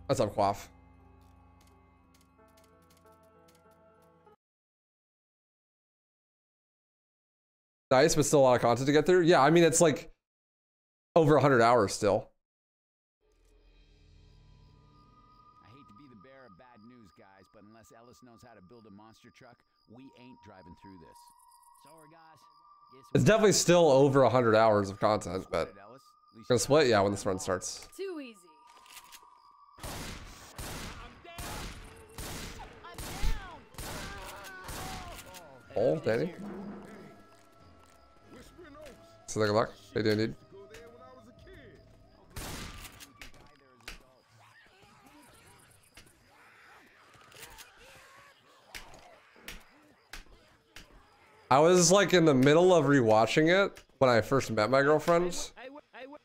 What's up, Quaff? Nice, but still a lot of content to get through. Yeah, I mean, it's like over 100 hours still. I hate to be the bearer of bad news, guys, but unless Ellis knows how to build a monster truck, we ain't driving through this. Sorry, guys. It's definitely still over 100 hours of content, but gonna split, yeah, when this run starts. Too easy. Oh, Danny. So good luck. They do indeed. I was like in the middle of rewatching it when I first met my girlfriend.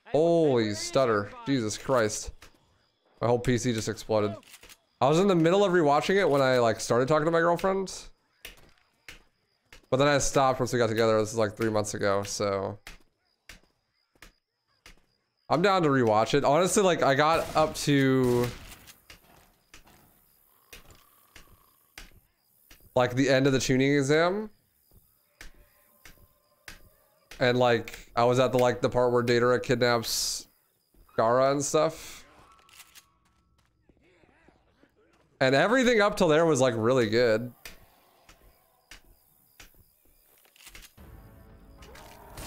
Holy stutter. Jesus Christ. My whole PC just exploded. I was in the middle of rewatching it when I like started talking to my girlfriend. But then I stopped once we got together. This is like 3 months ago, so I'm down to rewatch it. Honestly, like I got up to like the end of the tuning exam. And like I was at the part where Datara kidnaps Gara and stuff. And everything up till there was like really good.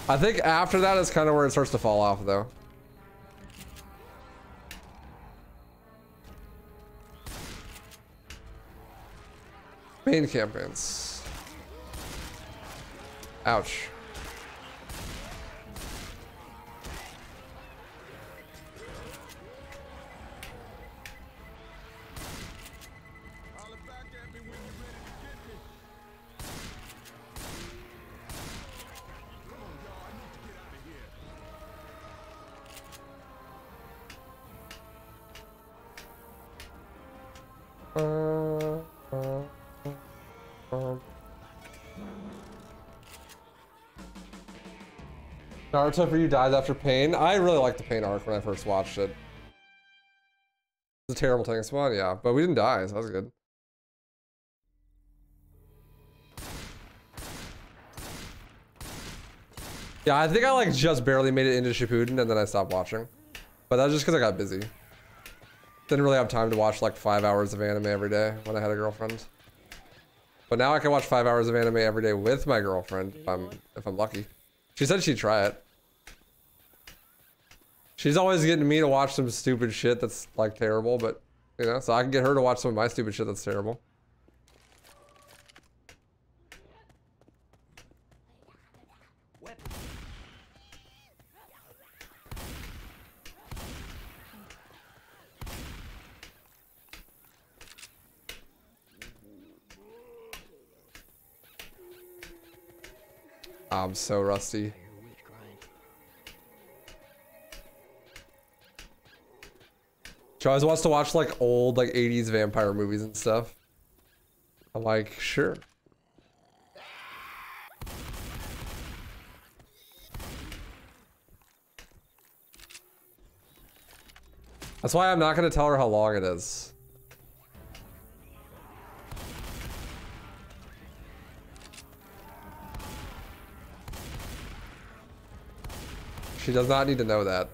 I think after that is kind of where it starts to fall off though. Main campaigns. Ouch. Naruto for you dies after Pain. I really liked the Pain arc when I first watched it. It's a terrible tank spawn, yeah, but we didn't die, so that was good. Yeah, I think I like just barely made it into Shippuden and then I stopped watching. But that's just because I got busy. Didn't really have time to watch like 5 hours of anime every day when I had a girlfriend. But now I can watch 5 hours of anime every day with my girlfriend if I'm lucky. She said she'd try it. She's always getting me to watch some stupid shit that's like terrible, but you know, so I can get her to watch some of my stupid shit that's terrible. I'm so rusty. She always wants to watch like old like 80s vampire movies and stuff. I'm like, sure. That's why I'm not gonna tell her how long it is. She does not need to know that.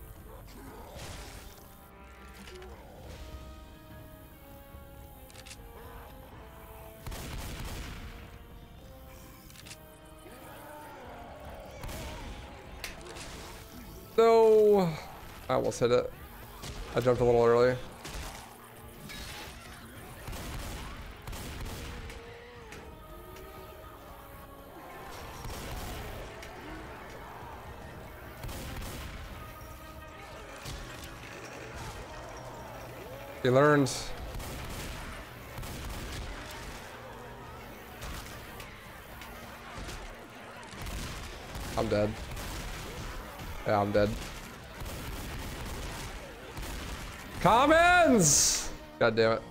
No, I almost hit it. I jumped a little early. He learned. I'm dead. Yeah, I'm dead. Commons! God damn it.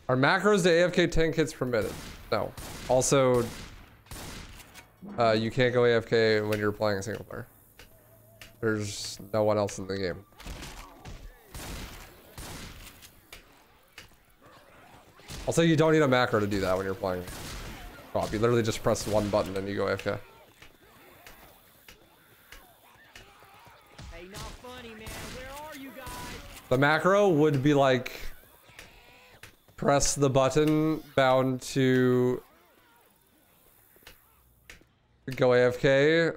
Are macros to AFK 10 hits permitted? No. Also, you can't go AFK when you're playing a single player. There's no one else in the game. Also, you don't need a macro to do that when you're playing co-op. You literally just press one button and you go AFK. Hey, not funny, man. Where are you guys? The macro would be like press the button bound to go AFK,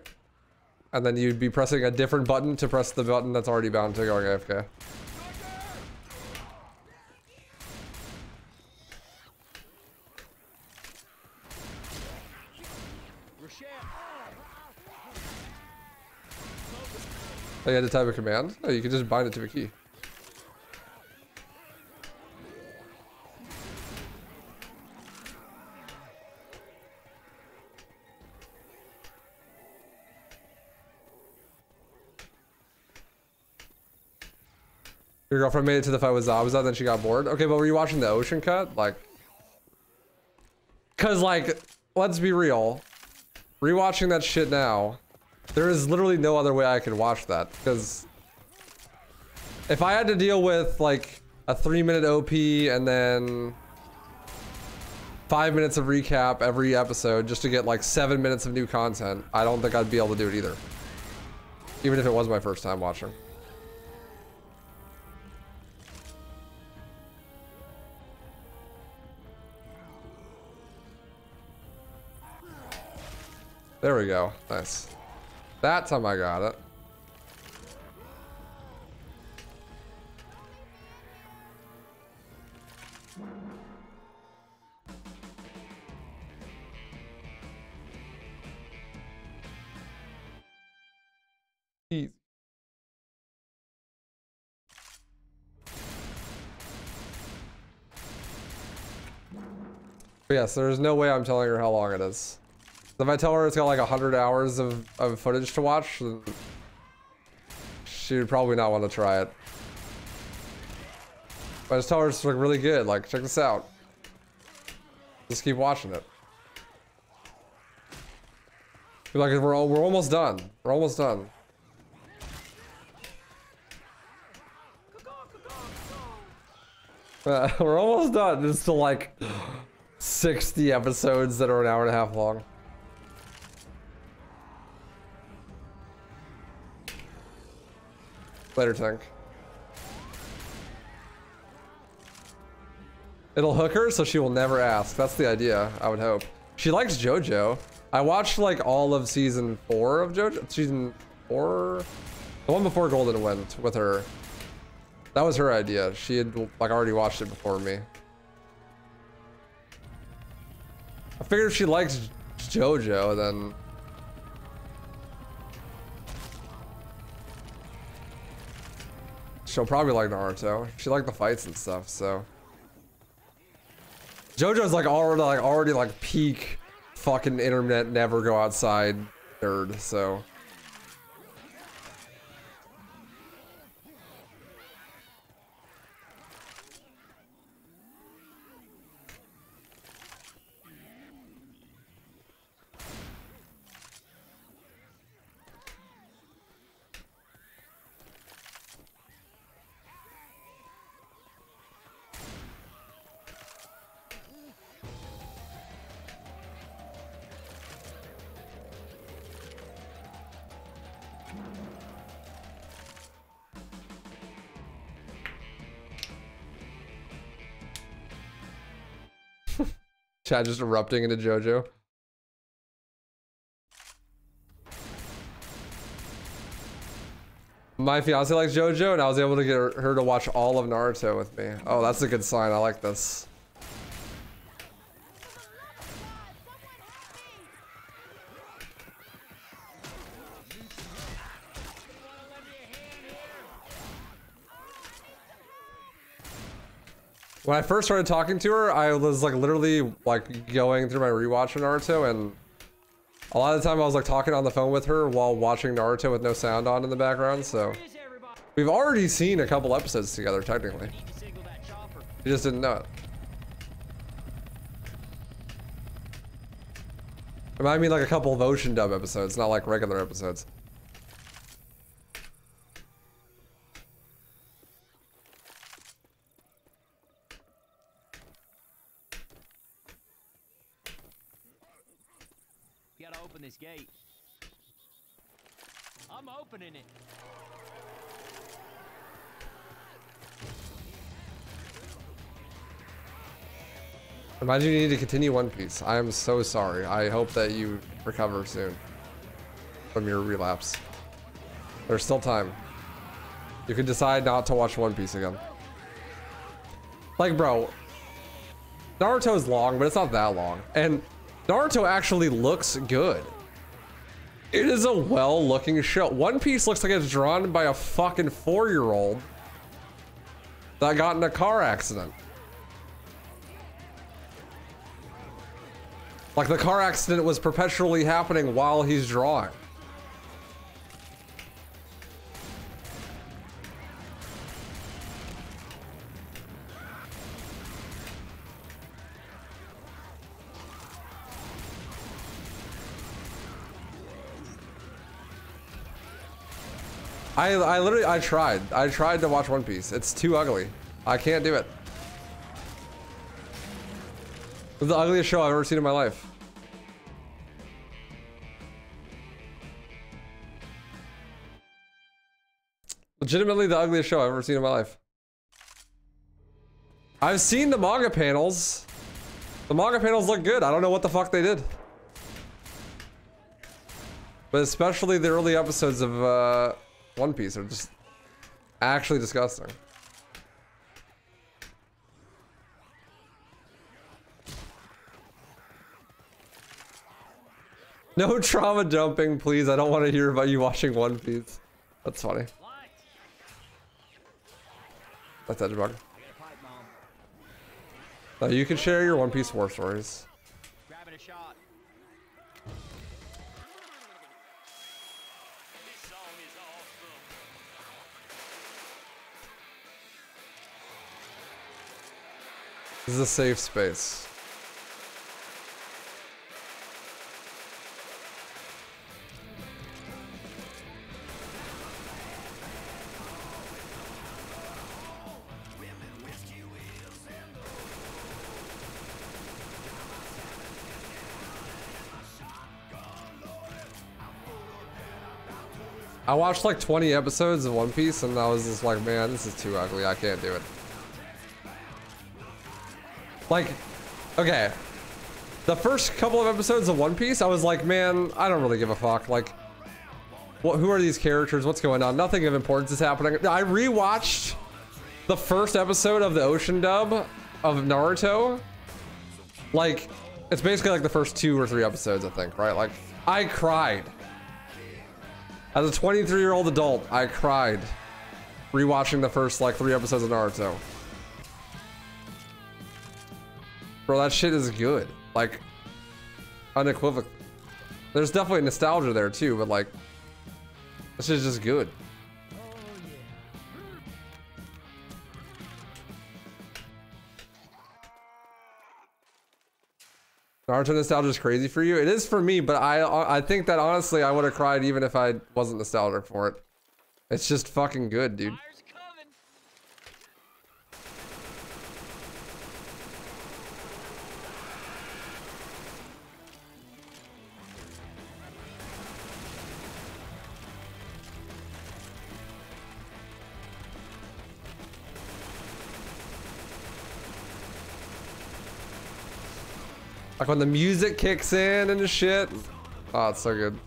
and then you'd be pressing a different button to press the button that's already bound to going AFK. Oh, you had to type a command? No, you can just bind it to a key. Your girlfriend made it to the fight with Zabuza, then she got bored. Okay, but were you watching the ocean cut? Like, cause like, let's be real. Rewatching that shit now, there is literally no other way I could watch that. Because if I had to deal with like a 3-minute OP and then 5 minutes of recap every episode just to get like 7 minutes of new content, I don't think I'd be able to do it either. Even if it was my first time watching. There we go. Nice. That time I got it. Easy. But yes, there's no way I'm telling her how long it is. If I tell her it's got like 100 hours of footage to watch, then she would probably not want to try it. But I just tell her it's like really good. Like, check this out. Just keep watching it. Be like, we're almost done. We're almost done. We're almost done. It's still like 60 episodes that are an hour and a half long. Later, Tank. It'll hook her so she will never ask. That's the idea, I would hope. She likes JoJo. I watched like all of season 4 of JoJo. Season 4? The one before Golden went with her. That was her idea. She had like already watched it before me. I figured if she likes JoJo, then she'll probably like Naruto. She liked the fights and stuff, so. JoJo's like already like peak fucking internet never go outside nerd, so. Chat just erupting into JoJo. My fiance likes JoJo, and I was able to get her to watch all of Naruto with me. Oh, that's a good sign. I like this. When I first started talking to her, I was like literally like going through my rewatch of Naruto, and a lot of the time I was like talking on the phone with her while watching Naruto with no sound on in the background, so. We've already seen a couple episodes together, technically. You just didn't know it. I mean like a couple of Ocean Dub episodes, not like regular episodes. open this gate. I'm opening it. Imagine you need to continue One Piece. I am so sorry. I hope that you recover soon from your relapse. There's still time. You could decide not to watch One Piece again. Like, bro, Naruto's long, but it's not that long. And Naruto actually looks good. It is a well-looking show. One Piece looks like it's drawn by a fucking 4-year-old that got in a car accident. Like the car accident was perpetually happening while he's drawing. I tried to watch One Piece. It's too ugly. I can't do it. It's the ugliest show I've ever seen in my life. Legitimately the ugliest show I've ever seen in my life. I've seen the manga panels. The manga panels look good. I don't know what the fuck they did. But especially the early episodes of One Piece are just actually disgusting. No trauma dumping, please. I don't want to hear about you watching One Piece. That's funny. That's Edgebug. No, you can share your One Piece war stories. Grabbing a shot. This is a safe space. I watched like 20 episodes of One Piece and I was just like, man, this is too ugly. I can't do it. Like, okay. The first couple of episodes of One Piece, I was like, man, I don't really give a fuck. Like, who are these characters? What's going on? Nothing of importance is happening. I rewatched the first episode of the Ocean dub of Naruto. Like, it's basically like the first 2 or 3 episodes, I think, right? Like, I cried. As a 23-year-old adult, I cried rewatching the first like 3 episodes of Naruto. Bro, that shit is good. Like, unequivocal. There's definitely nostalgia there too, but like, this shit's just good. Naruto nostalgia is crazy for you. It is for me, but I think that honestly I would have cried even if I wasn't nostalgic for it. It's just fucking good, dude. Like when the music kicks in and shit. Oh, it's so good.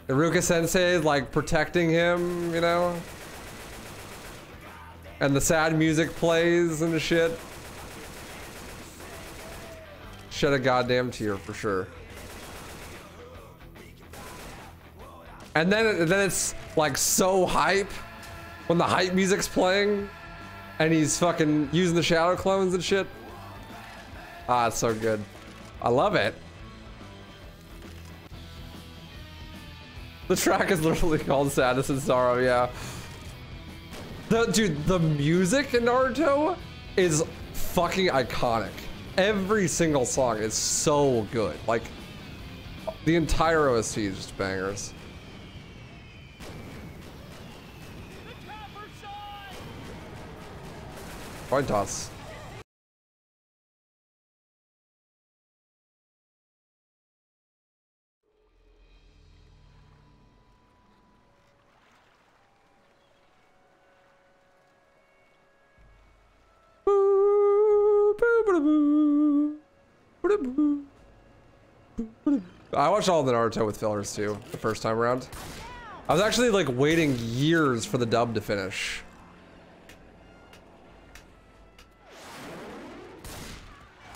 Iruka Sensei is like protecting him, you know? And the sad music plays and shit. Shed a goddamn tear for sure. And then it's like so hype when the hype music's playing. And he's fucking using the shadow clones and shit. Ah, it's so good. I love it. The track is literally called Sadness and Sorrow, yeah. Dude, the music in Naruto is fucking iconic. Every single song is so good. Like, the entire OST is just bangers. Coin toss. I watched all the Naruto with fillers too, the first time around. I was actually like waiting years for the dub to finish.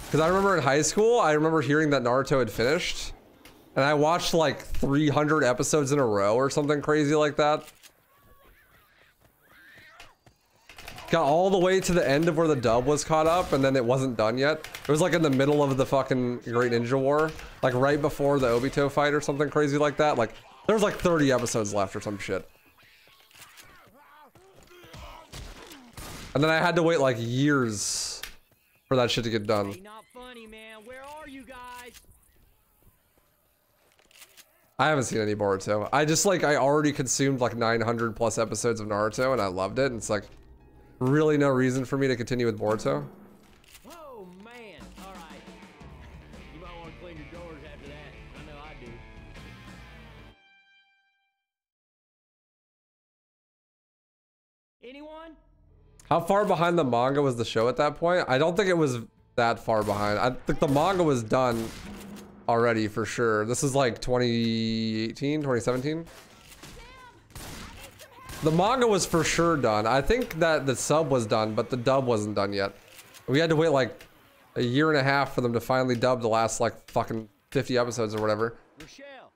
Because I remember in high school, I remember hearing that Naruto had finished. And I watched like 300 episodes in a row or something crazy like that. Got all the way to the end of where the dub was caught up, and then it wasn't done yet. It was like in the middle of the fucking Great Ninja War. Like right before the Obito fight or something crazy like that. Like, there's like 30 episodes left or some shit. And then I had to wait like years for that shit to get done. Hey, not funny, man. Where are you guys? I haven't seen any Boruto. I just like, I already consumed like 900 plus episodes of Naruto and I loved it. And it's like, really no reason for me to continue with Boruto. Oh, man. All right. You might want to clean your doors after that. I know I do. Anyone? How far behind the manga was the show at that point? I don't think it was that far behind. I think the manga was done already for sure. This is like 2018, 2017. The manga was for sure done. I think that the sub was done, but the dub wasn't done yet. We had to wait like a year and a half for them to finally dub the last like fucking 50 episodes or whatever. Rochelle.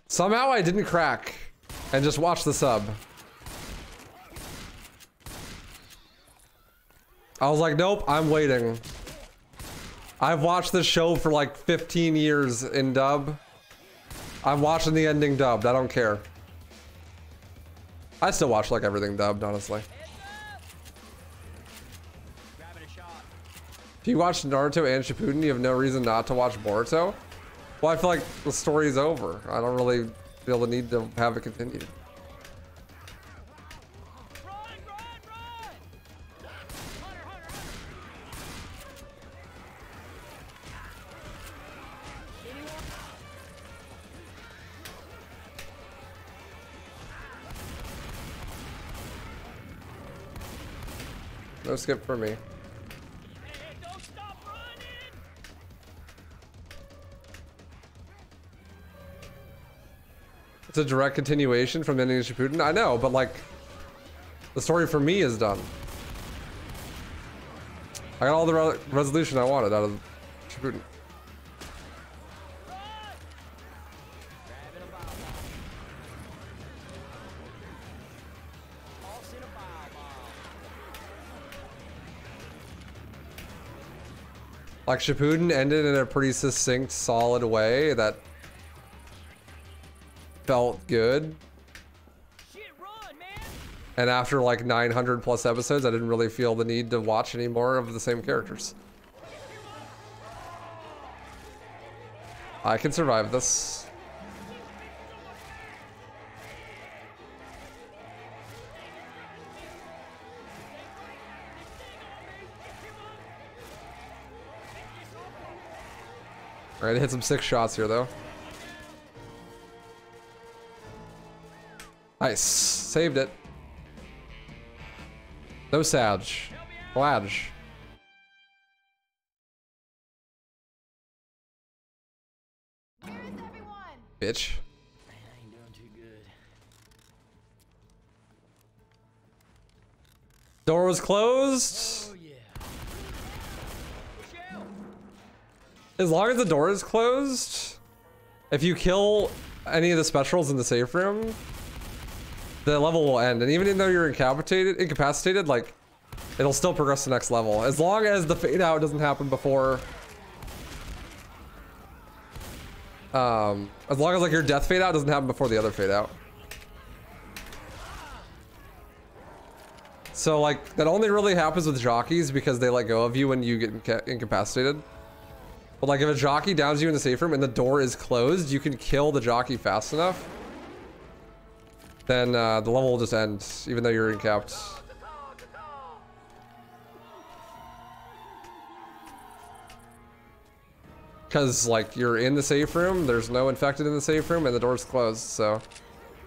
Somehow I didn't crack and just watch the sub. I was like, nope, I'm waiting. I've watched this show for like 15 years in dub. I'm watching the ending dubbed. I don't care. I still watch like everything dubbed, honestly. Grabbing a shot. If you watch Naruto and Shippuden, you have no reason not to watch Boruto. Well, I feel like the story's over. I don't really feel the need to have it continued. Run, run, run! Hunter, Hunter, Hunter! Anyone? No skip for me. Hey, don't stop running! It's a direct continuation from the ending of Shippuden. I know, but like, the story for me is done. I got all the resolution I wanted out of Shippuden. Grabbing a ball ball. Tossing a ball ball. Like Shippuden ended in a pretty succinct, solid way that felt good. Shit, run, man! And after like 900 plus episodes, I didn't really feel the need to watch any more of the same characters. I can survive this. All right, hit some 6 shots here though. Nice, saved it. No Sag. Fladge. Where is everyone? Bitch. Man, I ain't doing too good. Door was closed. Oh, yeah. Rochelle! As long as the door is closed, if you kill any of the specials in the safe room, the level will end. And even though you're incapacitated, like, it'll still progress to the next level. As long as the fade out doesn't happen before, as long as like your death fade out doesn't happen before the other fade out. So like, that only really happens with jockeys because they let go of you when you get incapacitated. But like if a jockey downs you in the safe room and the door is closed, you can kill the jockey fast enough. Then the level will just end, even though you're incapped. Because like you're in the safe room, there's no infected in the safe room, and the door's closed. So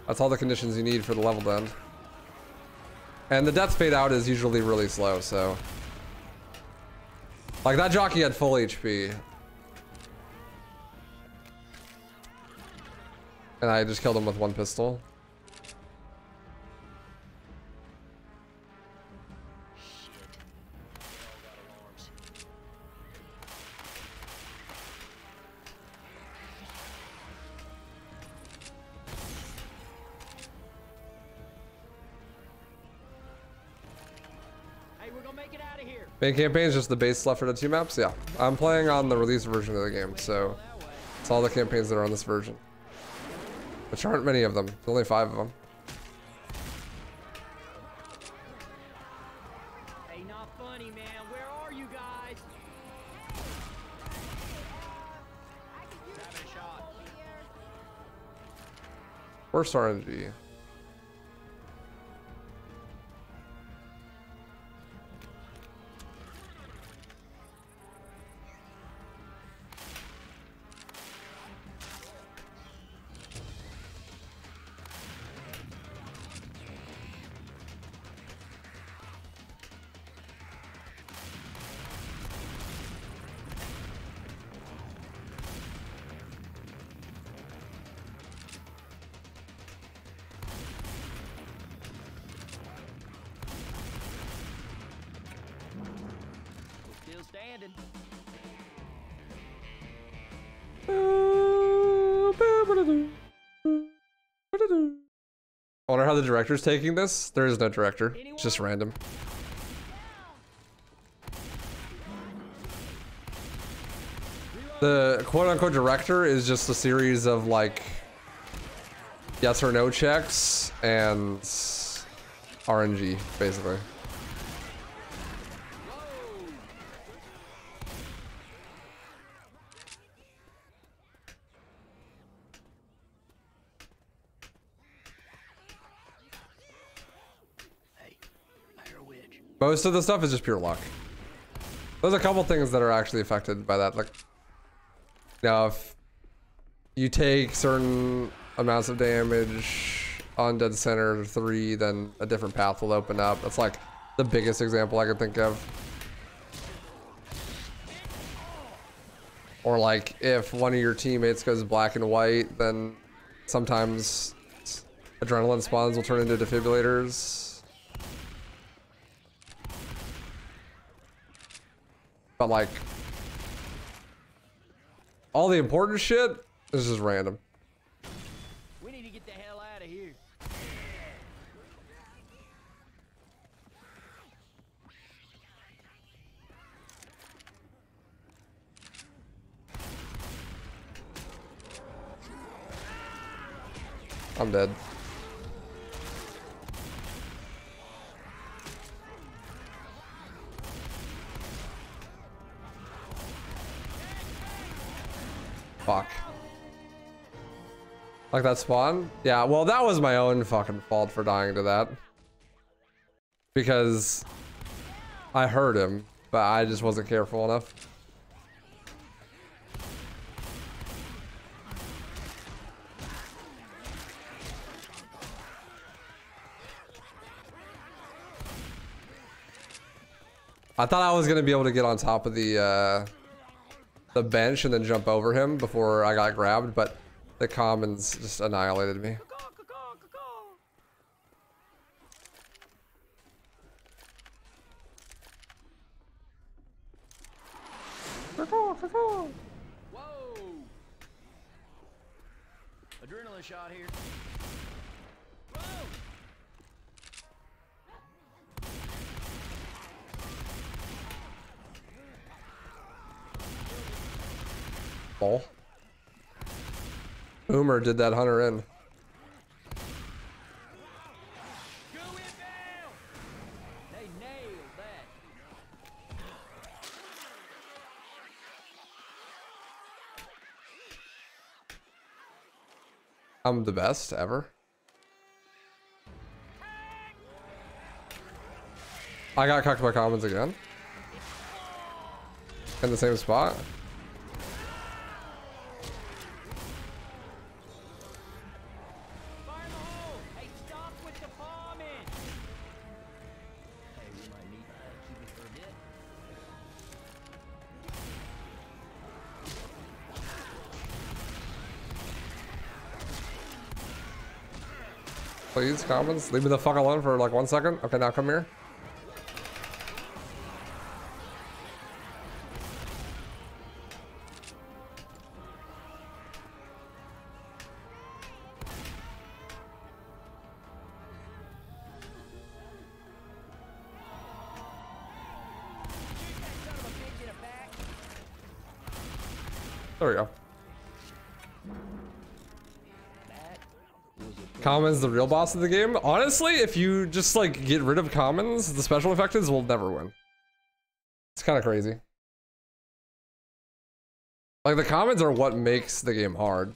that's all the conditions you need for the level to end. And the death fade out is usually really slow, so. Like that jockey had full HP. And I just killed him with one pistol. Hey, we're gonna make it out of here. Main campaign is just the base Left 4 Dead 2 maps. Yeah, I'm playing on the release version of the game, so it's all the campaigns that are on this version. Which aren't many of them. There's only 5 of them. Hey, not funny, man. Where are you guys? Having a shot. Worst RNG. Still standing. I wonder how the director's taking this. There is no director. It's just random. The quote-unquote director is just a series of like yes or no checks and RNG, basically. Most of the stuff is just pure luck. There's a couple things that are actually affected by that. Like, now if you take certain amounts of damage on Dead Center 3, then a different path will open up. That's like the biggest example I could think of. Or like if one of your teammates goes black and white, then sometimes adrenaline spawns will turn into defibrillators. But like, all the important shit is just random. We need to get the hell out of here. I'm dead. Fuck. Like that spawn? Yeah, well that was my own fucking fault for dying to that. Because I heard him, but I just wasn't careful enough. I thought I was gonna be able to get on top of the bench and then jump over him before I got grabbed, but the commons just annihilated me. Whoa! Adrenaline shot here. Whoa! Oh. Boomer did that hunter in. Go inbound! They nailed that. I'm the best ever. I got cucked by commons again. In the same spot. Fire in the hole! Hey, stop with the bombing! Please, commons. Leave me the fuck alone for like 1 second. Okay, now come here. There we go. Commons the real boss of the game. Honestly, if you just like get rid of commons, the special effectors will never win. It's kind of crazy. Like the commons are what makes the game hard.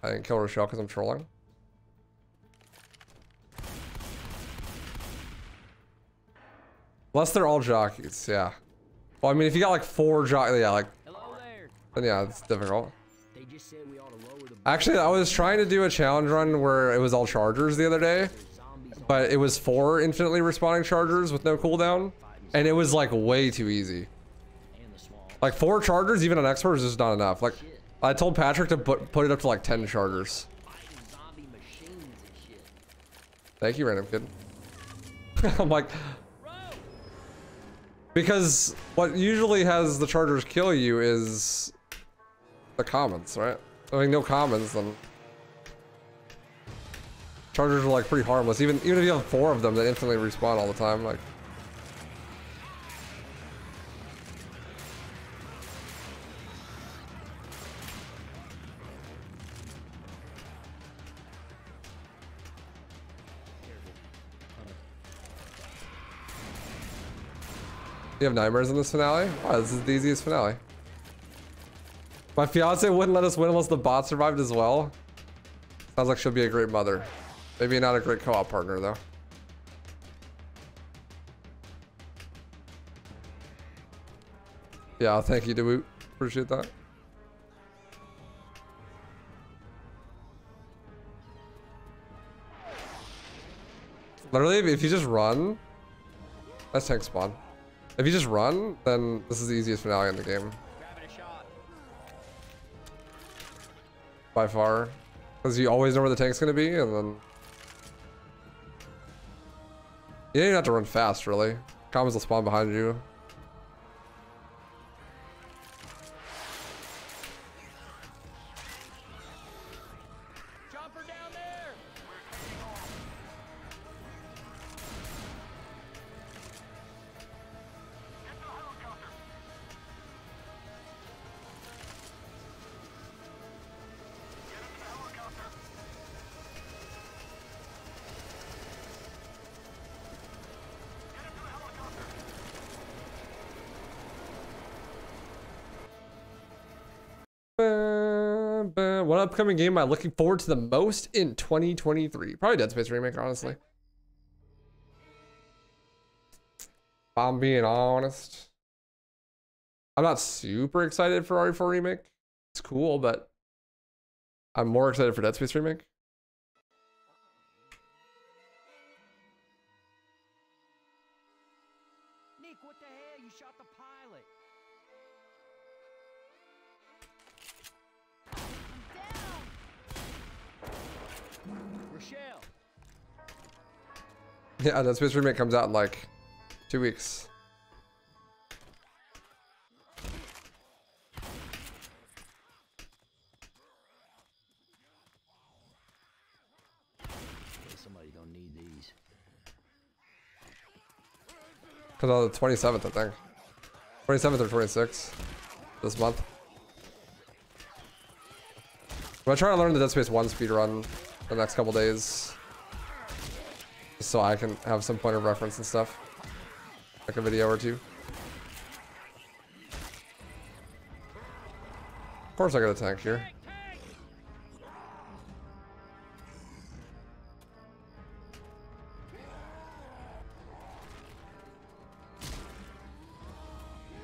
I didn't kill Rochelle because I'm trolling. Unless they're all jockeys, yeah. Well, I mean, if you got like 4 jockeys, yeah, like, then yeah, it's difficult. They just said we ought to lower the Actually, I was trying to do a challenge run where it was all chargers the other day, but it was 4 infinitely respawning chargers with no cooldown, and it was like way too easy. Like 4 chargers, even on expert, is just not enough. Like, I told Patrick to put it up to like 10 chargers. Thank you, random kid. I'm like, because what usually has the chargers kill you is the commons, right? I mean, no commons, then chargers are like pretty harmless. Even if you have 4 of them that instantly respawn all the time, like. You have nightmares in this finale? Wow, this is the easiest finale. My fiance wouldn't let us win unless the bot survived as well. Sounds like she'll be a great mother. Maybe not a great co-op partner though. Yeah, thank you, Dewoot. Appreciate that. Literally, if you just run, that's tank spawn. If you just run, then this is the easiest finale in the game. By far. Because you always know where the tank's going to be, and then... You don't even have to run fast, really. Commons will spawn behind you. What upcoming game am I looking forward to the most in 2023? Probably Dead Space Remake, honestly. If I'm being honest. I'm not super excited for RE4 Remake. It's cool, but I'm more excited for Dead Space Remake. Nick, what the hell? You shot the pilot. Rochelle. Yeah, Dead Space Remake comes out in like 2 weeks. Somebody's gonna need these. Comes out the 27th, I think. 27th or 26th this month. I'm gonna try to learn the Dead Space 1 speedrun the next couple days. Just so I can have some point of reference and stuff. Like a video or 2. Of course I got a tank here.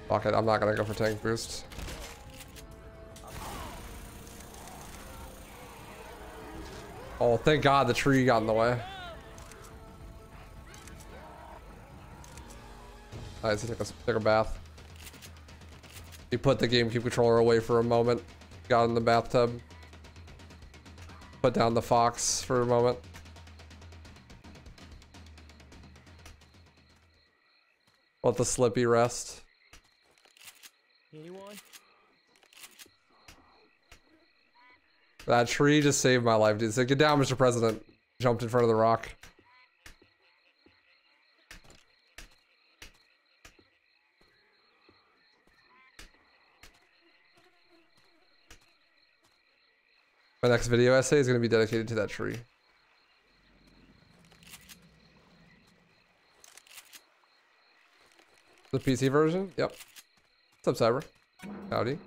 Fuck it, I'm not gonna go for tank boost. Oh, thank God the tree got in the way. Nice, take a bath. You put the GameCube controller away for a moment. got in the bathtub. Put down the fox for a moment. Let the Slippy rest. Anyone? That tree just saved my life, dude. So get down, Mr. President. Jumped in front of the rock. My next video essay is going to be dedicated to that tree. The PC version? Yep. What's up, Cyber? Howdy.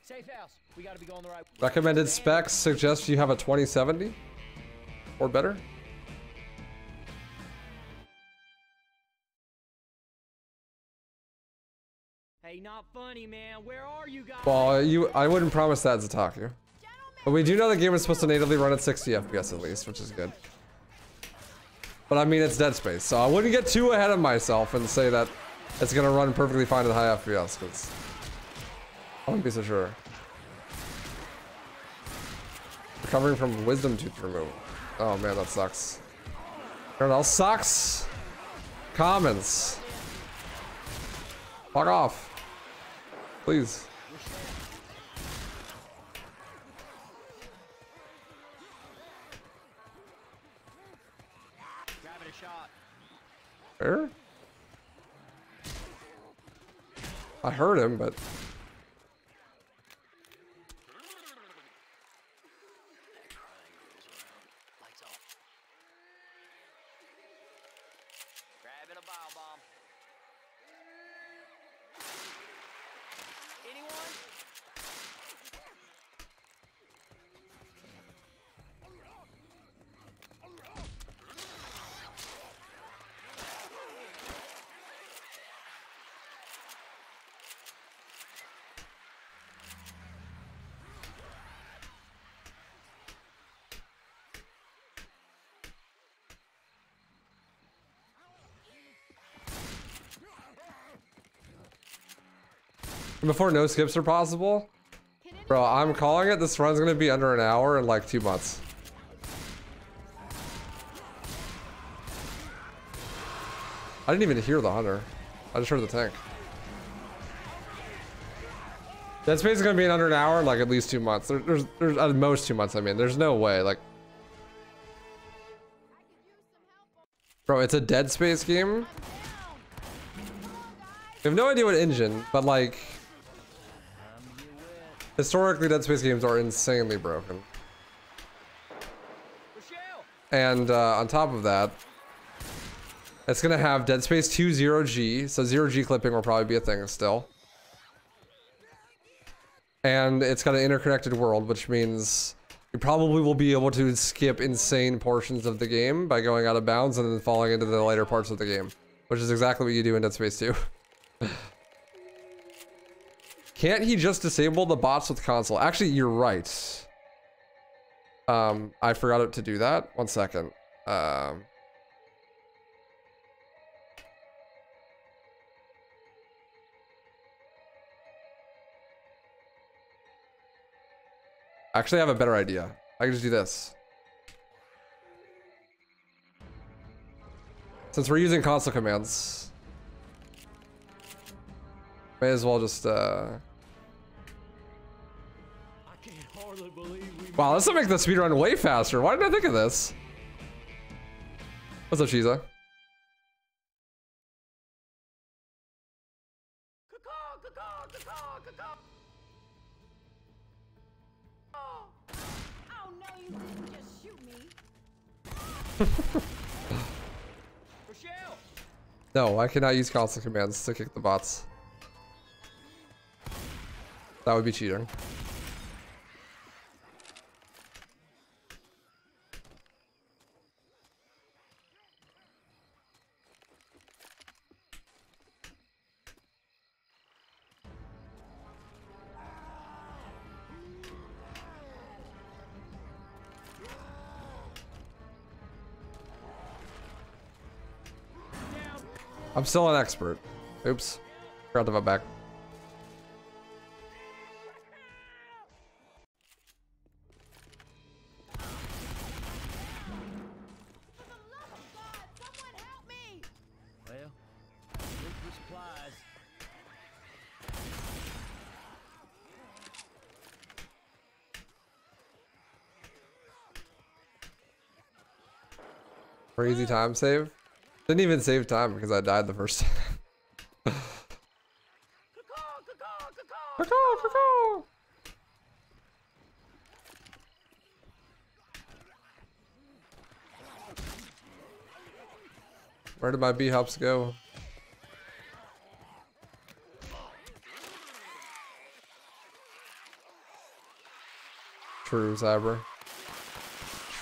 Safe house. We gotta be going the right way. Recommended specs suggest you have a 2070 or better. Hey, not funny, man. Where are you guys? Well, I wouldn't promise that, Zataku. But we do know the game is supposed to natively run at 60 FPS at least, which is good. But I mean, it's Dead Space, so I wouldn't get too ahead of myself and say that it's gonna run perfectly fine at high FPS, because I wouldn't be so sure. Recovering from wisdom tooth removal. Oh man, that sucks. Everyone else sucks. Comments. Fuck off. Please. Grabbing a shot. Where? I heard him, but Grabbing a bio bomb. Anyone? before no skips are possible, bro, I'm calling it. This run's gonna be under an hour in like 2 months. I didn't even hear the hunter. I just heard the tank. Dead Space is gonna be in under an hour in like at least 2 months. There's at most 2 months. I mean, there's no way. Like, bro, it's a Dead Space game. I have no idea what engine, but like, historically, Dead Space games are insanely broken. And on top of that, it's gonna have Dead Space 2 0G, so 0G clipping will probably be a thing still. And it's got an interconnected world, which means you probably will be able to skip insane portions of the game by going out of bounds and then falling into the later parts of the game, which is exactly what you do in Dead Space 2. Can't he just disable the bots with console? Actually, you're right. I forgot to do that. 1 second. Actually, I have a better idea. I can just do this. Since we're using console commands, may as well just I can't hardly believe we wow, this will make the speedrun way faster. Why didn't I think of this? What's up, Shiza? Oh no, you didn't just shoot me. Rochelle! No, I cannot use console commands to kick the bots. That would be cheating. I'm still an expert. Oops. Forgot to vote back. Crazy time save. Didn't even save time because I died the first time. Caw-caw. Where did my B-hops go? True, Cyber.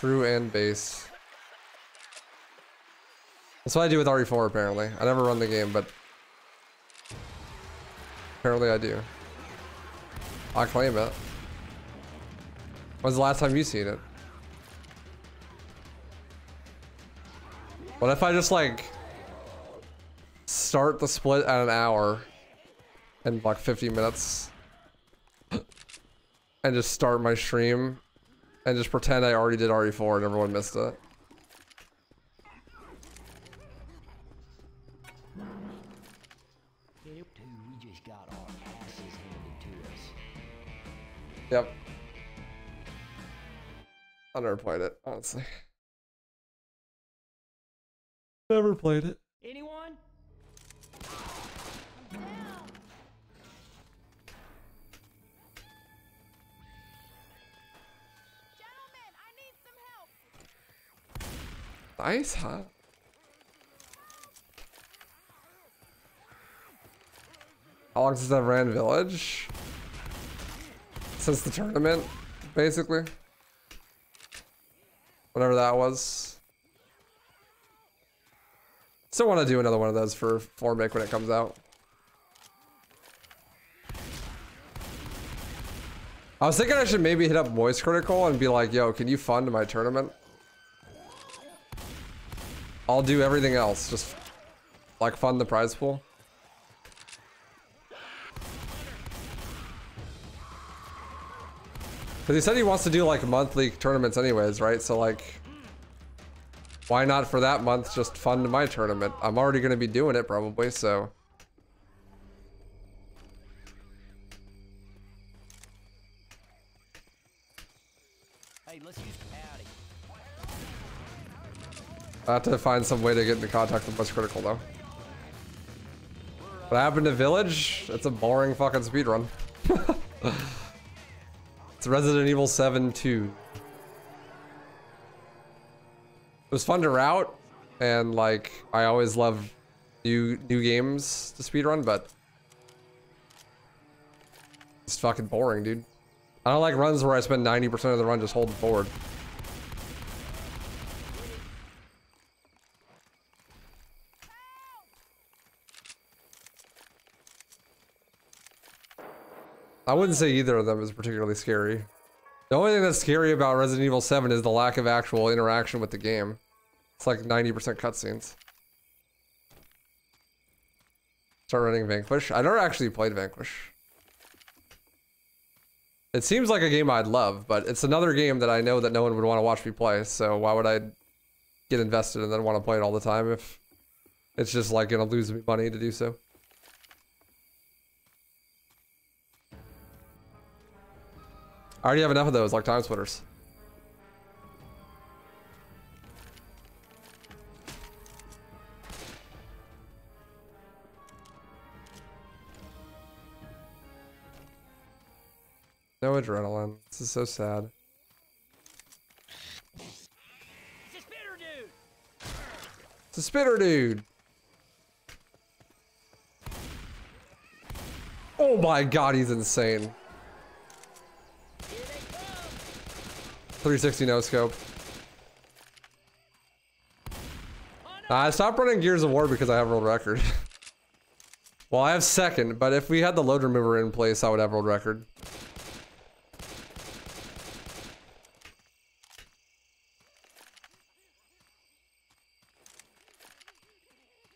True and base. That's what I do with RE4 apparently. I never run the game, but apparently I do. I claim it. When's the last time you seen it? What if I just like start the split at an hour in like 50 minutes and just start my stream and just pretend I already did RE4 and everyone missed it? We just got our asses handed to us. Yep. I never played it, honestly. Never played it. Anyone? I'm down. Gentlemen, I need some help. Nice, huh? How long since I've ran Village? Since the tournament, basically. Whatever that was. Still want to do another one of those for Formic when it comes out. I was thinking I should maybe hit up Voice Critical and be like, yo, can you fund my tournament? I'll do everything else, just like fund the prize pool. Because he said he wants to do like monthly tournaments anyways, right? So like, why not for that month just fund my tournament? I'm already going to be doing it probably, so. Hey, let's use Patty. I have to find some way to get into contact with What's Critical though. What happened to Village? It's a boring fucking speedrun. It's Resident Evil 7 2. It was fun to route, and like I always love new games to speedrun, but it's fucking boring, dude. I don't like runs where I spend 90% of the run just holding forward. I wouldn't say either of them is particularly scary. The only thing that's scary about Resident Evil 7 is the lack of actual interaction with the game. It's like 90% cutscenes. Start running Vanquish. I never actually played Vanquish. It seems like a game I'd love, but it's another game that I know that no one would want to watch me play, so why would I get invested and then want to play it all the time if it's just like gonna lose me money to do so? I already have enough of those, like time splitters. No adrenaline. This is so sad. It's a spitter dude. It's a spitter dude. Oh my god, he's insane. 360 no scope. I stopped running Gears of War because I have world record. Well, I have second, but if we had the load remover in place, I would have world record.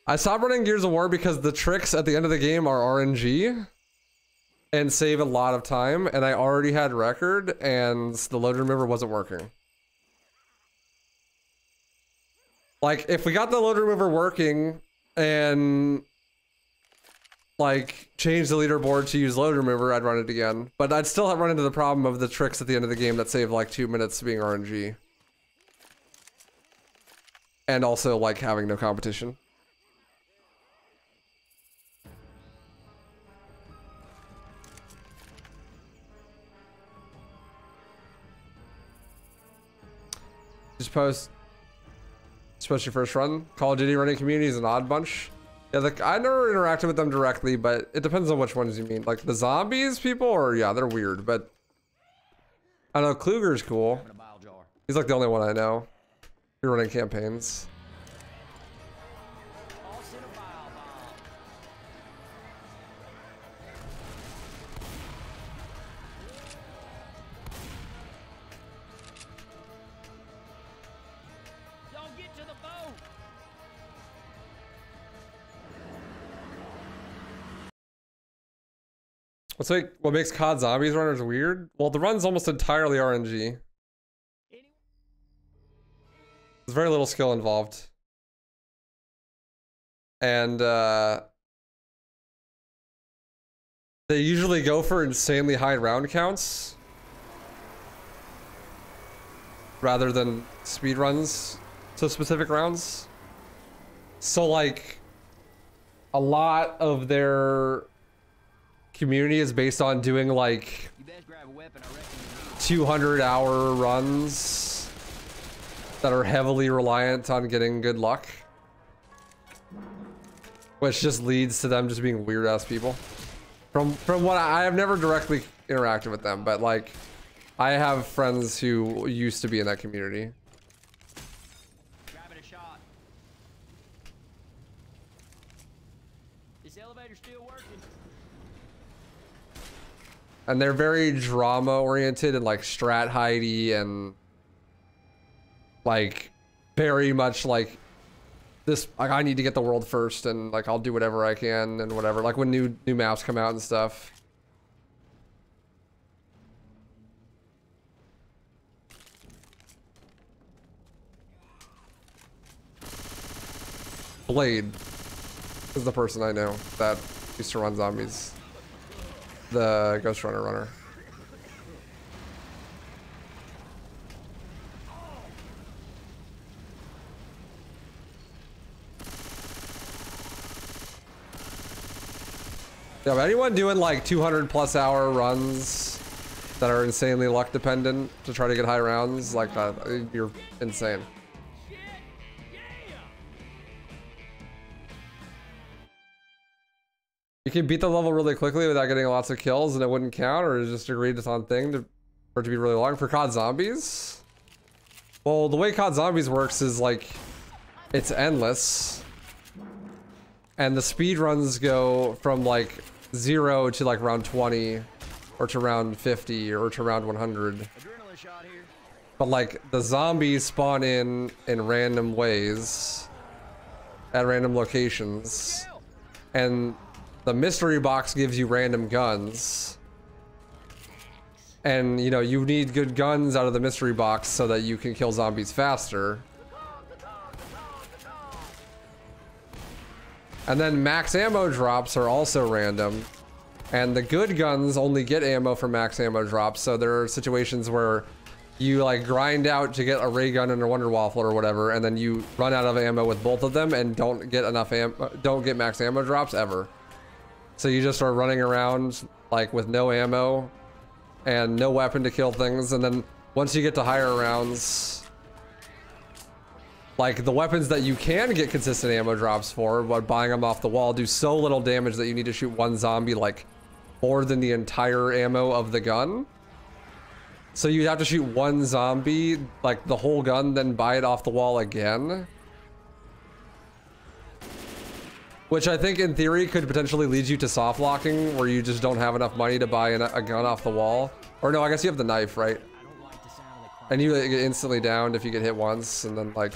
I stopped running Gears of War because the tricks at the end of the game are RNG and save a lot of time, and I already had record and the load remover wasn't working. Like, if we got the load remover working and like change the leaderboard to use load remover, I'd run it again. But I'd still run into the problem of the tricks at the end of the game that save like 2 minutes being RNG. and also like having no competition. Just post your first run. Call of Duty running community is an odd bunch. Yeah, I never interacted with them directly, but it depends on which ones you mean. Like the zombies people, or yeah, they're weird. But I know Kluger's cool. He's like the only one I know. You're running campaigns. What makes COD Zombies runners weird? Well, the run's almost entirely RNG. There's very little skill involved. And they usually go for insanely high round counts rather than speed runs to specific rounds. So like a lot of their community is based on doing like 200-hour runs that are heavily reliant on getting good luck, which just leads to them just being weird ass people. From what I have never directly interacted with them, but like I have friends who used to be in that community. Grabbing a shot. This elevator's still working. And they're very drama oriented and like strat hidey and like very much like this, like I need to get the world first and like I'll do whatever I can and whatever, like when new maps come out and stuff. Blade is the person I know that used to run zombies. The Ghost runner. Yeah, but anyone doing like 200+ hour runs that are insanely luck dependent to try to get high rounds like that, you're insane. You can beat the level really quickly without getting lots of kills and it wouldn't count, or is just agreed upon thing for it to be really long. For COD Zombies? Well, the way COD Zombies works is like, it's endless. And the speed runs go from like 0 to like round 20, or to round 50, or to round 100. But like the zombies spawn in random ways, at random locations. And the mystery box gives you random guns, and you know you need good guns out of the mystery box so that you can kill zombies faster. And then max ammo drops are also random, and the good guns only get ammo from max ammo drops. So there are situations where you like grind out to get a ray gun and a wonder waffle or whatever, and then you run out of ammo with both of them and don't get enough don't get max ammo drops ever. So you just are running around like with no ammo and no weapon to kill things, and then once you get to higher rounds, like the weapons that you can get consistent ammo drops for, but buying them off the wall, do so little damage that you need to shoot one zombie like more than the entire ammo of the gun. So you have to shoot one zombie, like the whole gun, then buy it off the wall again. Which I think in theory could potentially lead you to soft locking, where you just don't have enough money to buy a gun off the wall. Or no, I guess you have the knife, right? And you get instantly downed if you get hit once, and then like...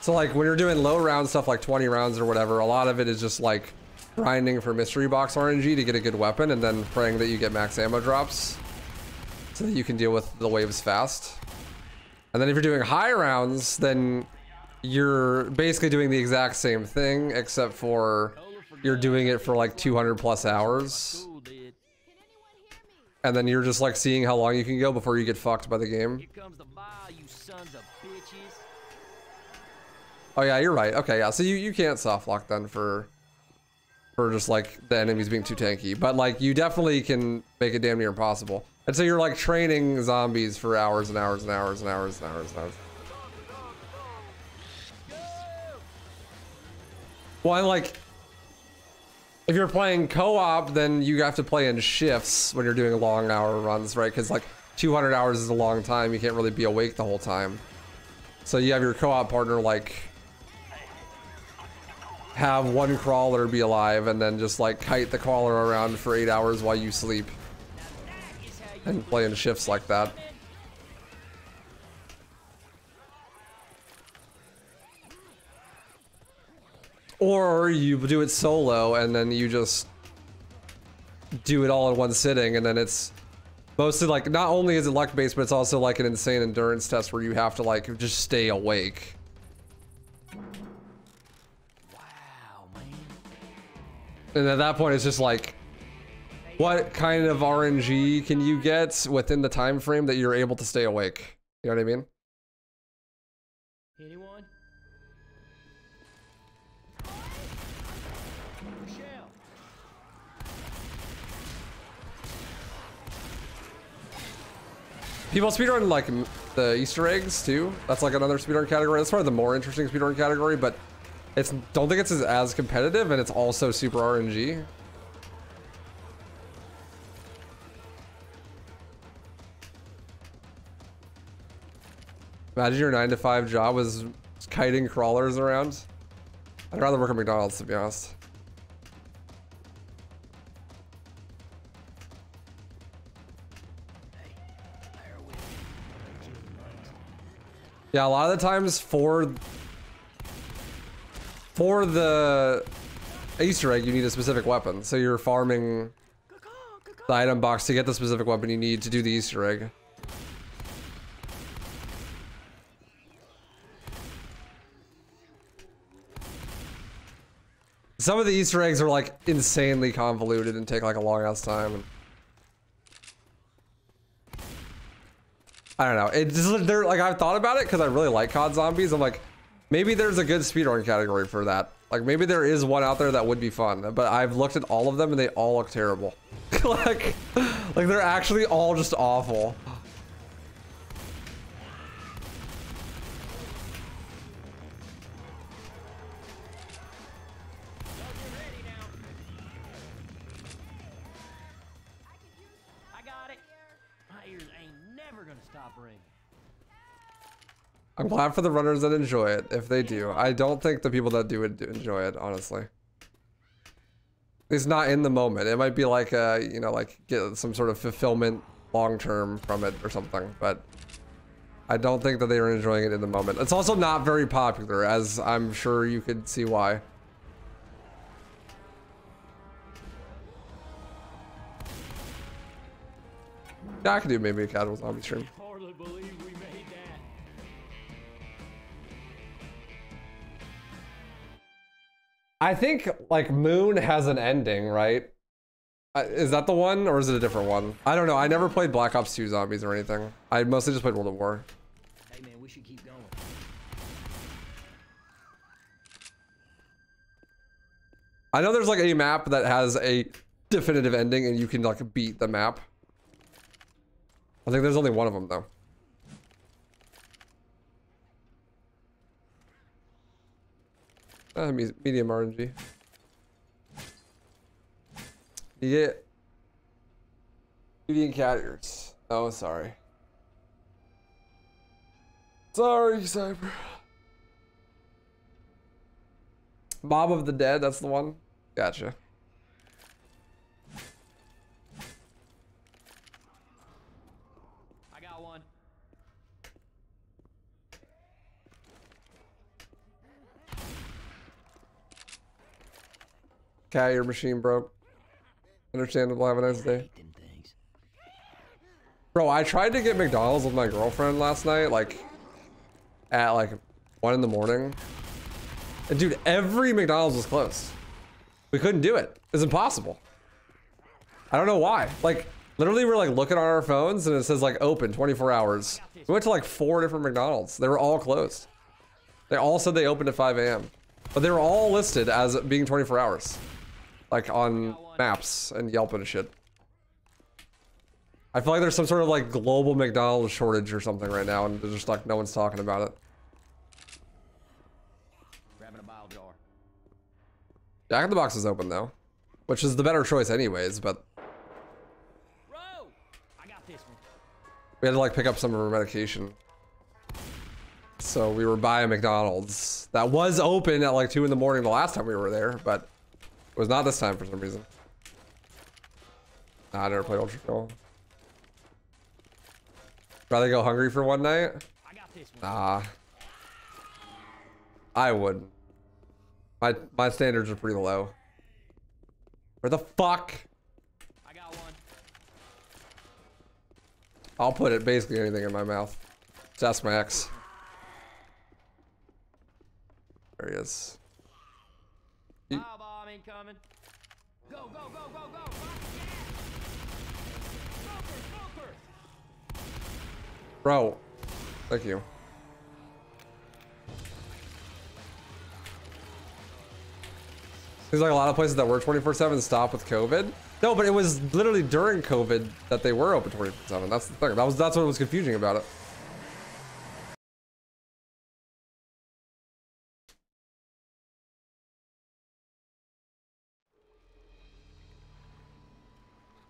So like when you're doing low round stuff like 20 rounds or whatever, a lot of it is just like grinding for mystery box RNG to get a good weapon, and then praying that you get max ammo drops, so that you can deal with the waves fast. And then if you're doing high rounds, then you're basically doing the exact same thing, except for you're doing it for like 200+ hours. and then you're just like seeing how long you can go before you get fucked by the game. Here comes the mile, you sons of bitches. Oh yeah, you're right. Okay, yeah. So you can't soft lock then for just like the enemies being too tanky, but like you definitely can make it damn near impossible. And so you're like training zombies for hours and hours and hours and hours and hours and hours. Well, and like if you're playing co-op, then you have to play in shifts when you're doing long hour runs, right? Because like 200 hours is a long time. You can't really be awake the whole time. So you have your co-op partner like have one crawler be alive and then just like kite the crawler around for 8 hours while you sleep and play in shifts like that. Or you do it solo and then you just do it all in one sitting, and then it's mostly like, not only is it luck based, but it's also like an insane endurance test where you have to like just stay awake. And at that point, it's just like, what kind of RNG can you get within the time frame that you're able to stay awake? You know what I mean? Anyone? Michelle. People speedrun like the Easter eggs too. That's like another speedrun category. That's probably the more interesting speedrun category, but don't think it's as competitive, and it's also super RNG. Imagine your 9-to-5 job was kiting crawlers around. I'd rather work at McDonald's, to be honest. Yeah, a lot of the times for the Easter egg, you need a specific weapon. So you're farming the item box to get the specific weapon you need to do the Easter egg. Some of the Easter eggs are like insanely convoluted and take like a long ass time. And I don't know. It just, they're like, I've thought about it because I really like COD Zombies. I'm like, maybe there's a good speedrun category for that. Like maybe there is one out there that would be fun, but I've looked at all of them and they all look terrible. like they're actually all just awful. I'm glad for the runners that enjoy it, if they do. I don't think the people that do would enjoy it, honestly. It's not in the moment. It might be like, you know, like get some sort of fulfillment long-term from it or something, but I don't think that they are enjoying it in the moment. It's also not very popular, as I'm sure you could see why. Yeah, I could do maybe a casual zombie stream. I think like Moon has an ending, right? Is that the one, or is it a different one? I don't know. I never played Black Ops 2 Zombies or anything. I mostly just played World at War. Hey man, we should keep going. I know there's like a map that has a definitive ending and you can like beat the map. I think there's only one of them though. Medium RNG. You get beauty and cat ears. Oh, sorry. Sorry, Cyber. Mob of the Dead, that's the one. Gotcha. I got one. Cat, your machine broke. Understandable, have a nice day. Bro, I tried to get McDonald's with my girlfriend last night, like, at like 1 in the morning. And dude, every McDonald's was closed. We couldn't do it. It's impossible. I don't know why. Like, Literally, we're like looking on our phones and it says like open 24 hours. We went to like 4 different McDonald's. They were all closed. They all said they opened at 5 a.m. But they were all listed as being 24 hours. Like on maps and Yelp and shit. I feel like there's some sort of like global McDonald's shortage or something right now and there's just like no one's talking about it. Grabbing a bile jar. Jack in the Box is open though. Which is the better choice anyways, but Row! I got this one. we had to like pick up some of our medication. So we were by a McDonald's that was open at like 2 in the morning the last time we were there, but it was not this time for some reason. Nah, I never played Ultra Kill. Rather go hungry for one night? I got this one. Nah. I wouldn't. My standards are pretty low. Where the fuck? I got one. I'll put it basically anything in my mouth. Just ask my ex. There he is. Bile bomb incoming. Go, go, go, go, go. Watch the gas. Smoker, smoker. Bro. Thank you. Seems like a lot of places that were 24/7 stopped with COVID. No, but it was literally during COVID that they were open 24/7. That's the thing. That's what was confusing about it.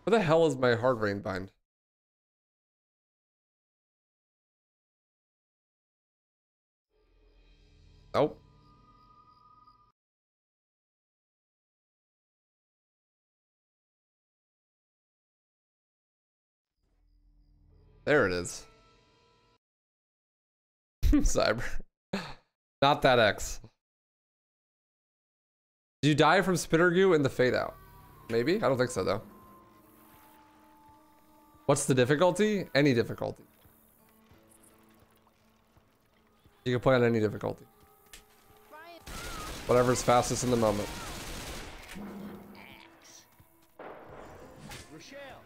Where the hell is my hard rain bind? Nope. There it is. Cyber. Not that X. Did you die from spitter goo in the fade out? Maybe? I don't think so though. What's the difficulty? Any difficulty. You can play on any difficulty. Whatever's fastest in the moment. Rochelle.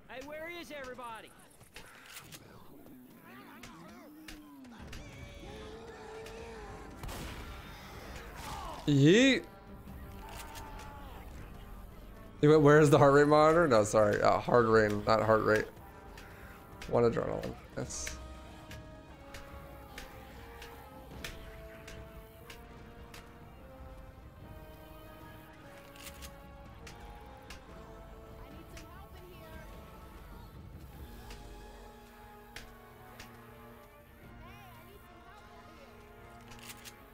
Hey, where is everybody? Yeet. You went, where's the heart rate monitor? No, sorry. Hard rain, not heart rate. One adrenaline. Yes.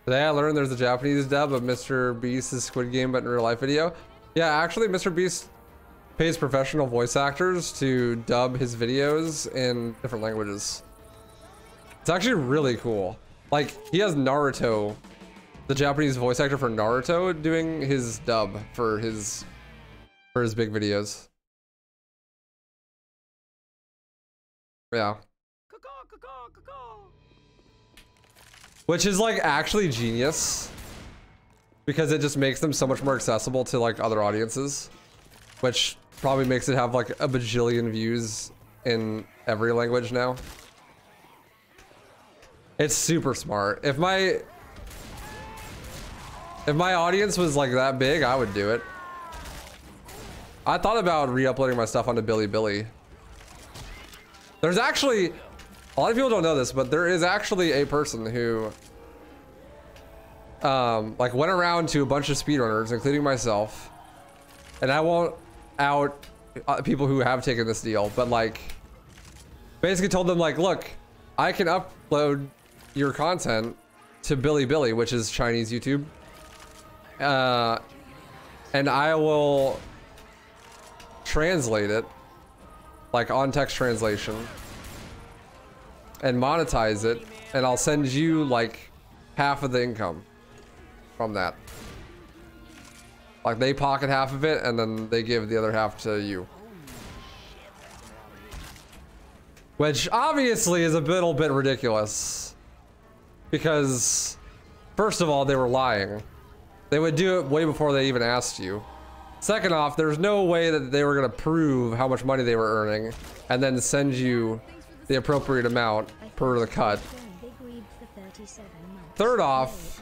Today I learned there's a Japanese dub of Mr. Beast's Squid Game but in real life video. Yeah, actually Mr. Beast pays professional voice actors to dub his videos in different languages. It's actually really cool. Like, he has Naruto, the Japanese voice actor for Naruto, doing his dub for his big videos. Yeah. Which is like actually genius because it just makes them so much more accessible to like other audiences, which probably makes it have like a bajillion views in every language now. It's super smart. If my audience was like that big, I would do it. I thought about re-uploading my stuff onto Bilibili. There's actually, a lot of people don't know this, but there is actually a person who like went around to a bunch of speedrunners, including myself, and I won't out people who have taken this deal, but like basically told them like, look, I can upload your content to Bilibili, which is Chinese YouTube, and I will translate it, like on text translation, and monetize it, and I'll send you like half of the income from that. Like they pocket half of it and then they give the other half to you. Which obviously is a little bit ridiculous. Because first of all, they were lying. They would do it way before they even asked you. Second off, there's no way that they were gonna prove how much money they were earning and then send you the appropriate amount per the cut. Third off,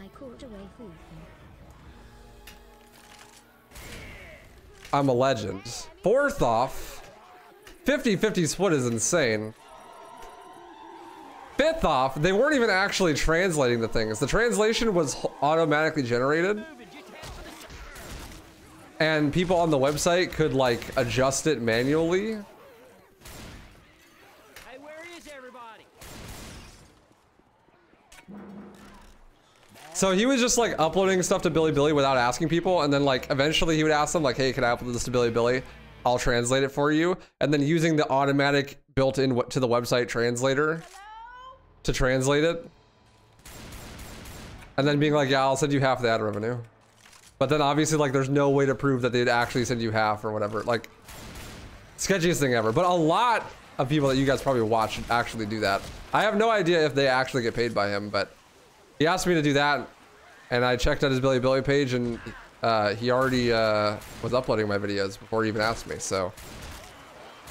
I'm a legend. Fourth off, 50-50 split is insane. Fifth off, they weren't even actually translating the things. The translation was automatically generated. And people on the website could like adjust it manually. Hey, where is everybody? So he was just like uploading stuff to Bilibili without asking people, and then like eventually he would ask them like, hey, can I upload this to Bilibili? I'll translate it for you. And then using the automatic built-in to the website translator to translate it. And then being like, yeah, I'll send you half the ad revenue. But then obviously like there's no way to prove that they'd actually send you half or whatever. Like sketchiest thing ever. But a lot of people that you guys probably watch actually do that. I have no idea if they actually get paid by him, but he asked me to do that, and I checked out his Bilibili page, and he already was uploading my videos before he even asked me. So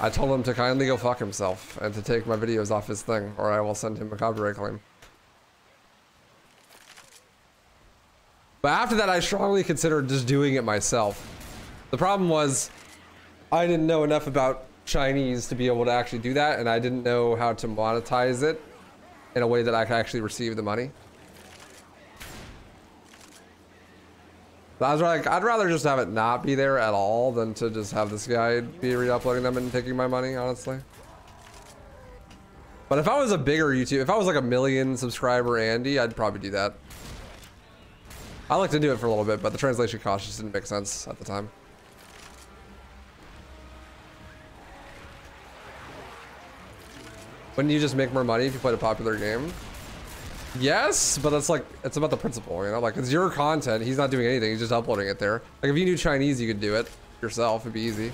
I told him to kindly go fuck himself and to take my videos off his thing, or I will send him a copyright claim. But after that, I strongly considered just doing it myself. The problem was I didn't know enough about Chinese to be able to actually do that, and I didn't know how to monetize it in a way that I could actually receive the money. I was like, I'd rather just have it not be there at all than to just have this guy be re-uploading them and taking my money, honestly. But if I was a bigger YouTube, if I was like a 1 million subscriber Andy, I'd probably do that. I like to do it for a little bit, but the translation cost just didn't make sense at the time. Wouldn't you just make more money if you played a popular game? Yes, but that's like, it's about the principle, you know? Like, it's your content. He's not doing anything. He's just uploading it there. Like, if you knew Chinese, you could do it yourself. It'd be easy.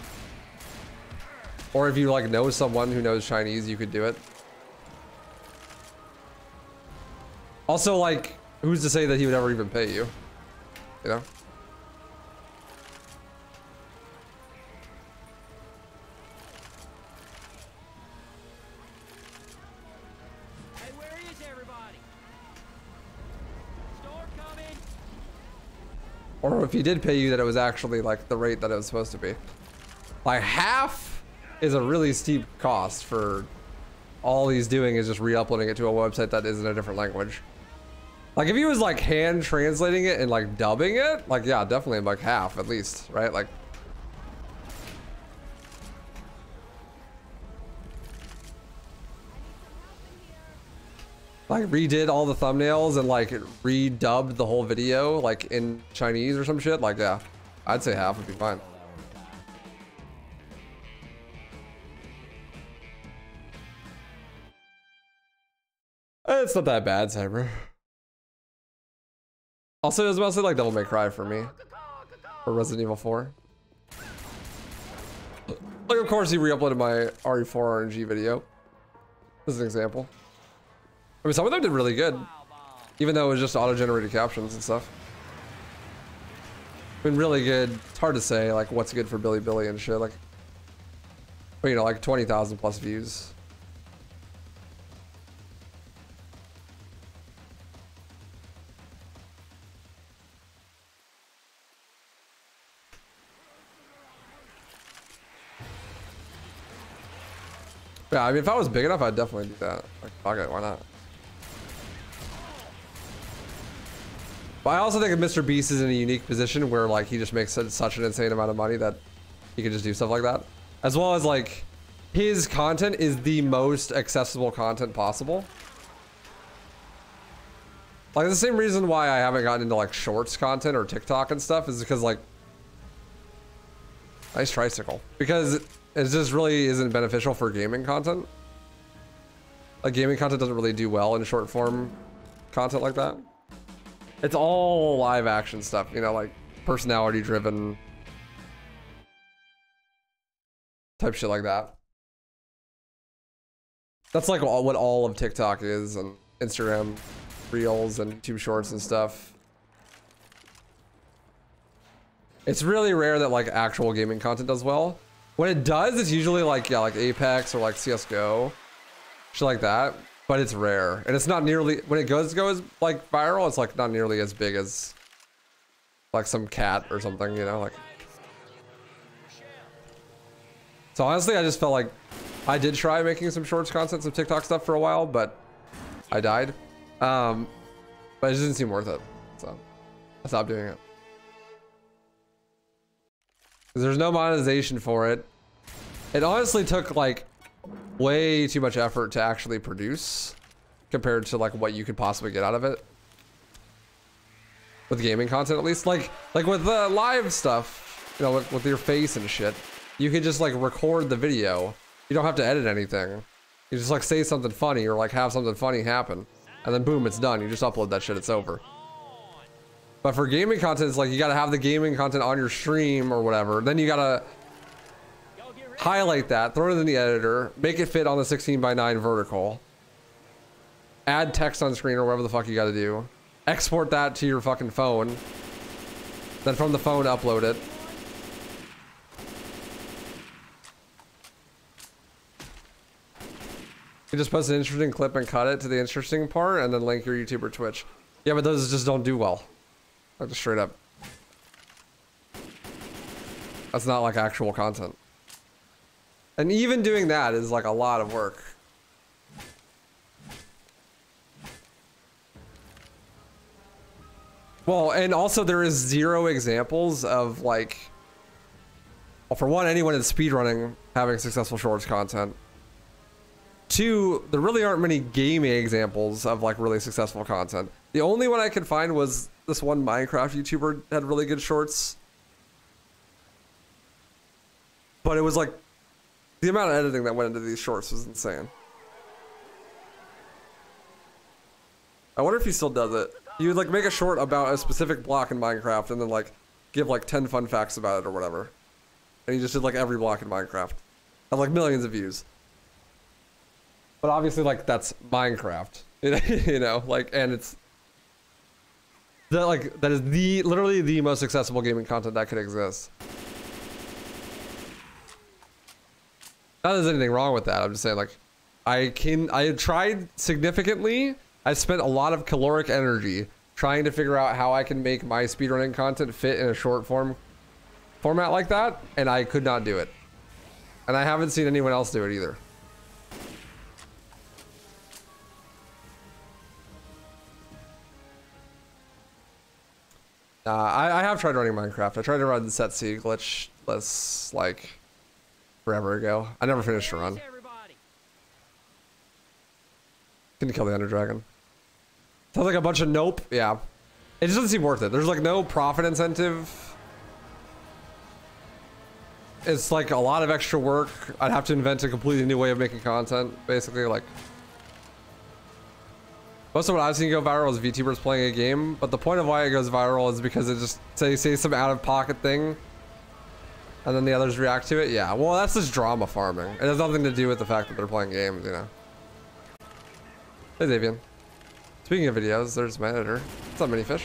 Or if you, like, know someone who knows Chinese, you could do it. Also, like, who's to say that he would ever even pay you? You know? Or if he did pay you, that it was actually like the rate that it was supposed to be. Like half is a really steep cost for all he's doing is just re-uploading it to a website that is in a different language. Like if he was like hand translating it and like dubbing it, like yeah, definitely like half at least, right? Like redid all the thumbnails and like redubbed the whole video like in Chinese or some shit. Like yeah, I'd say half would be fine. It's not that bad, Cyber. Also, it was mostly like Devil May Cry for me, or Resident Evil 4. Like of course he re-uploaded my RE4 RNG video as an example. I mean, some of them did really good, even though it was just auto-generated captions and stuff. Been really good. It's hard to say like what's good for Bilibili and shit. Like, but you know, like 20,000 plus views. Yeah, I mean, if I was big enough, I'd definitely do that. Like, fuck it, why not? But I also think that Mr. Beast is in a unique position where like he just makes such an insane amount of money that he can just do stuff like that. As well as like his content is the most accessible content possible. Like the same reason why I haven't gotten into like shorts content or TikTok and stuff is because like Nice tricycle. Because it just really isn't beneficial for gaming content. Like gaming content doesn't really do well in short form content like that. It's all live action stuff, you know, like personality driven type shit like that. That's like what all of TikTok is, and Instagram Reels and YouTube Shorts and stuff. It's really rare that like actual gaming content does well. When it does, it's usually like, yeah, like Apex or like CSGO. Shit like that, but it's rare, and it's not nearly, when it goes like viral, it's like not nearly as big as like some cat or something, you know, like. So honestly, I just felt like I did try making some shorts content, some TikTok stuff for a while, but I died. But it just didn't seem worth it, so I stopped doing it. 'Cause there's no monetization for it. It honestly took like way too much effort to actually produce compared to like what you could possibly get out of it with gaming content, at least. Like with the live stuff, you know, with your face and shit, you could just like record the video. You don't have to edit anything. You just like say something funny or like have something funny happen, and then boom, it's done. You just upload that shit, it's over. But for gaming content, it's like you gotta have the gaming content on your stream or whatever. Then you gotta highlight that, throw it in the editor, make it fit on the 16:9 vertical, add text on screen or whatever the fuck you gotta do, export that to your fucking phone, then from the phone upload it. You just post an interesting clip and cut it to the interesting part and then link your YouTube or Twitch. Yeah, but those just don't do well. Like just straight up. That's not like actual content. And even doing that is like a lot of work. Well, and also there is zero examples of like, well, for one, anyone in speedrunning having successful shorts content. Two, there really aren't many gaming examples of like really successful content. The only one I could find was this one Minecraft YouTuber had really good shorts. But it was like, the amount of editing that went into these shorts was insane. I wonder if he still does it. You would like make a short about a specific block in Minecraft and then like give like 10 fun facts about it or whatever. And he just did like every block in Minecraft. Had like millions of views. But obviously like that's Minecraft. You know, like, and it's that is literally the most accessible gaming content that could exist. Not that there's anything wrong with that. I'm just saying, like, I tried significantly. I spent a lot of caloric energy trying to figure out how I can make my speedrunning content fit in a short format like that, and I could not do it. And I haven't seen anyone else do it either. I have tried running Minecraft. I tried to run the set C glitch like forever ago. I never finished a run. Couldn't kill the Ender Dragon. Sounds like a bunch of nope. Yeah. It just doesn't seem worth it. There's like no profit incentive. It's like a lot of extra work. I'd have to invent a completely new way of making content. Basically, like, most of what I've seen go viral is VTubers playing a game, but the point of why it goes viral is because it just say some out-of-pocket thing, and then the others react to it. Yeah, well, that's just drama farming. It has nothing to do with the fact that they're playing games, you know. Hey, Davian. Speaking of videos, there's my editor. What's up, Minifish?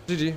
GG.